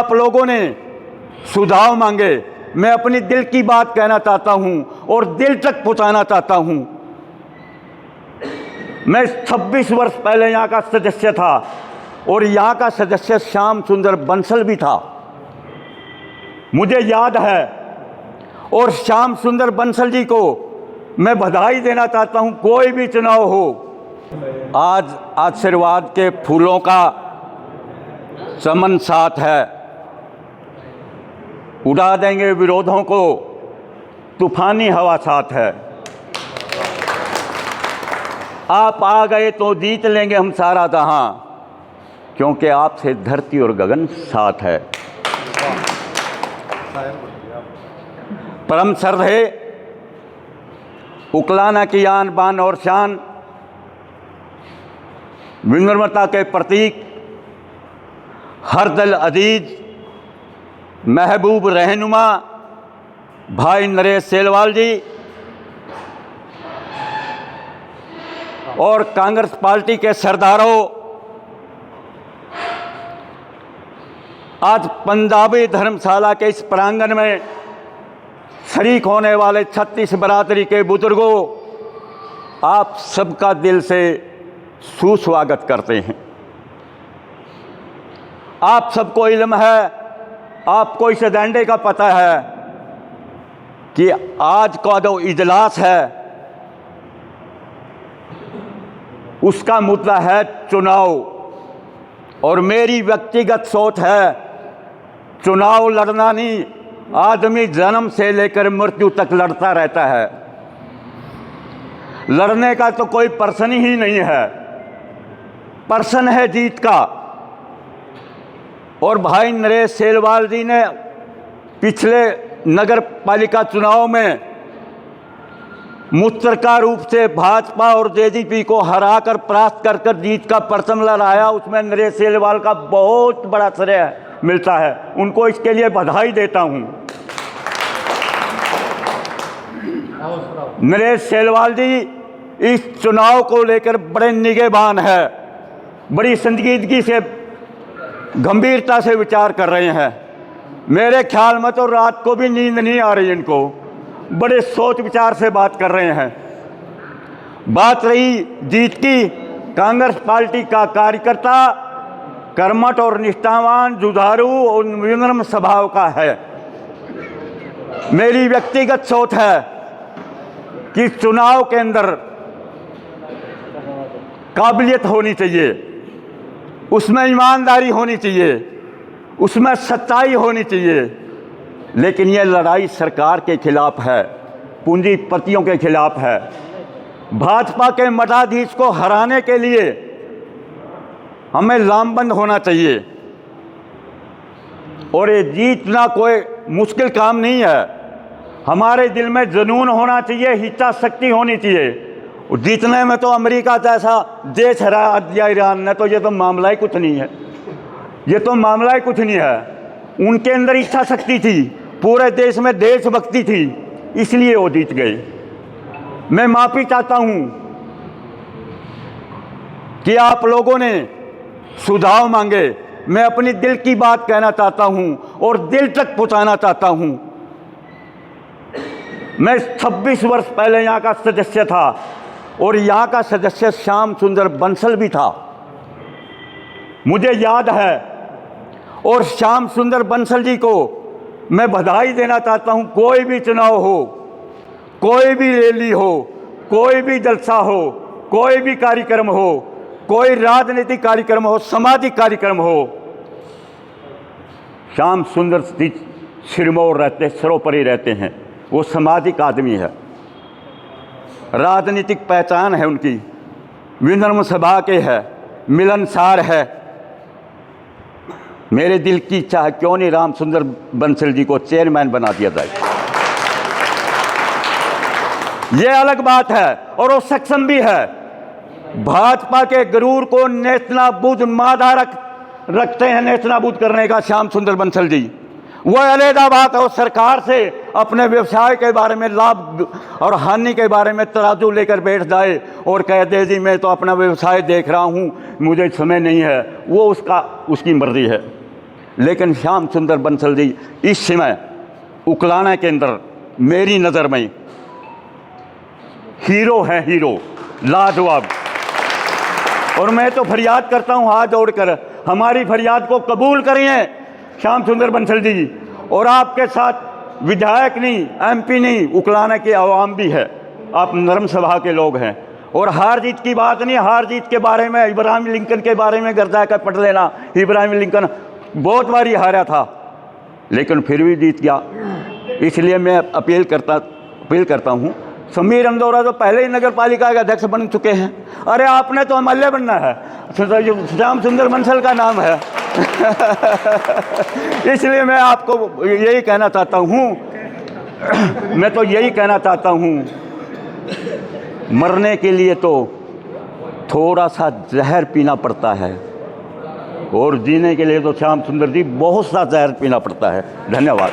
आप लोगों ने सुझाव मांगे, मैं अपनी दिल की बात कहना चाहता हूं और दिल तक पहुंचाना चाहता हूं। मैं 26 वर्ष पहले यहाँ का सदस्य था और यहाँ का सदस्य श्याम सुंदर बंसल भी था, मुझे याद है। और श्याम सुंदर बंसल जी को मैं बधाई देना चाहता हूं। कोई भी चुनाव हो, आज आशीर्वाद के फूलों का चमन साथ है, उड़ा देंगे विरोधों को, तूफानी हवा साथ है। आप आ गए तो जीत लेंगे हम सारा जहां, क्योंकि आपसे धरती और गगन साथ है। परम श्रद्धेय उकलाना की आन बान और शान, विनम्रता के प्रतीक, हर दल अजीज, महबूब रहनुमा भाई नरेश सेलवाल जी और कांग्रेस पार्टी के सरदारों, आज पंजाबी धर्मशाला के इस प्रांगण में शरीक होने वाले 36 बरादरी के बुजुर्गों, आप सबका दिल से सुस्वागत करते हैं। आप सबको इल्म है, आपको इस एजेंडे का पता है कि आज का जो इजलास है उसका मुद्दा है चुनाव, और मेरी व्यक्तिगत सोच है चुनाव लड़ना नहीं, आदमी जन्म से लेकर मृत्यु तक लड़ता रहता है। लड़ने का तो कोई प्रश्न ही नहीं है, प्रश्न है जीत का। और भाई नरेश सेलवाल जी ने पिछले नगर पालिका चुनाव में मुतरका रूप से भाजपा और जेजेपी को हराकर परास्त कर जीत का परचम लहराया, उसमें नरेश सेलवाल का बहुत बड़ा श्रेय मिलता है। उनको इसके लिए बधाई देता हूं। नरेश सेलवाल जी इस चुनाव को लेकर बड़े निगहबान है, बड़ी संजीदगी से, गंभीरता से विचार कर रहे हैं। मेरे ख्याल में तो रात को भी नींद नहीं आ रही इनको, बड़े सोच विचार से बात कर रहे हैं। बात रही जीत की, कांग्रेस पार्टी का कार्यकर्ता कर्मठ और निष्ठावान, जुझारू और विनम्र स्वभाव का है। मेरी व्यक्तिगत सोच है कि चुनाव के अंदर काबिलियत होनी चाहिए, उसमें ईमानदारी होनी चाहिए, उसमें सच्चाई होनी चाहिए। लेकिन यह लड़ाई सरकार के खिलाफ है, पूंजीपतियों के खिलाफ है। भाजपा के मताधीश को हराने के लिए हमें लामबंद होना चाहिए, और ये जीतना कोई मुश्किल काम नहीं है। हमारे दिल में जुनून होना चाहिए, इच्छा शक्ति होनी चाहिए। जीतने में तो अमेरिका जैसा देश हरा दिया ईरान ने, तो ये तो मामला ही कुछ नहीं है, ये तो मामला ही कुछ नहीं है। उनके अंदर इच्छा शक्ति थी, पूरे देश में देशभक्ति थी, इसलिए वो जीत गए। मैं माफ़ी चाहता हूं कि आप लोगों ने सुझाव मांगे, मैं अपनी दिल की बात कहना चाहता हूं और दिल तक पहुंचाना चाहता हूं। मैं 26 वर्ष पहले यहाँ का सदस्य था और यहाँ का सदस्य श्याम सुंदर बंसल भी था, मुझे याद है। और श्याम सुंदर बंसल जी को मैं बधाई देना चाहता हूं। कोई भी चुनाव हो, कोई भी रैली हो, कोई भी जलसा हो, कोई भी कार्यक्रम हो, कोई राजनीतिक कार्यक्रम हो, सामाजिक कार्यक्रम हो, श्याम सुंदर जी सिरमौर रहते, सर्वोपरि रहते हैं। वो सामाजिक आदमी है, राजनीतिक पहचान है उनकी, विनम्र स्वभाव के है, मिलनसार है। मेरे दिल की इच्छा है क्यों नहीं राम सुंदर बंसल जी को चेयरमैन बना दिया जाए। ये अलग बात है, और वो सक्षम भी है। भाजपा के गरूर को नेस्तनाबूद मादा रखते हैं, नेस्तनाबूद करने का श्याम सुंदर बंसल जी। वो अलग बात है, वो सरकार से अपने व्यवसाय के बारे में, लाभ और हानि के बारे में तराजू लेकर बैठ जाए और कह दे जी मैं तो अपना व्यवसाय देख रहा हूँ, मुझे समय नहीं है, वो उसकी मर्जी है। लेकिन श्याम सुंदर बंसल जी इस समय उकलाना के अंदर मेरी नज़र में हीरो हैं, हीरो, लाजवाब। और मैं तो फरियाद करता हूँ हाथ जोड़कर, हमारी फरियाद को कबूल करिए श्याम सुंदर बंसल जी। और आपके साथ विधायक नहीं, एमपी नहीं, उकलाना की आवाम भी है। आप नरम सभा के लोग हैं। और हार जीत की बात नहीं, हार जीत के बारे में इब्राहिम लिंकन के बारे में गर्दा कर पढ़ लेना। इब्राहिम लिंकन बहुत बारी हारा था लेकिन फिर भी जीत गया। इसलिए मैं अपील करता हूँ, समीर अंदौरा तो पहले ही नगर पालिका के अध्यक्ष बन चुके हैं। अरे आपने तो एमएलए बनना है, श्याम सुंदर बंसल का नाम है। इसलिए मैं आपको यही कहना चाहता हूँ, मैं तो यही कहना चाहता हूँ, मरने के लिए तो थोड़ा सा जहर पीना पड़ता है और जीने के लिए तो श्याम सुंदर जी बहुत सा जहर पीना पड़ता है। धन्यवाद।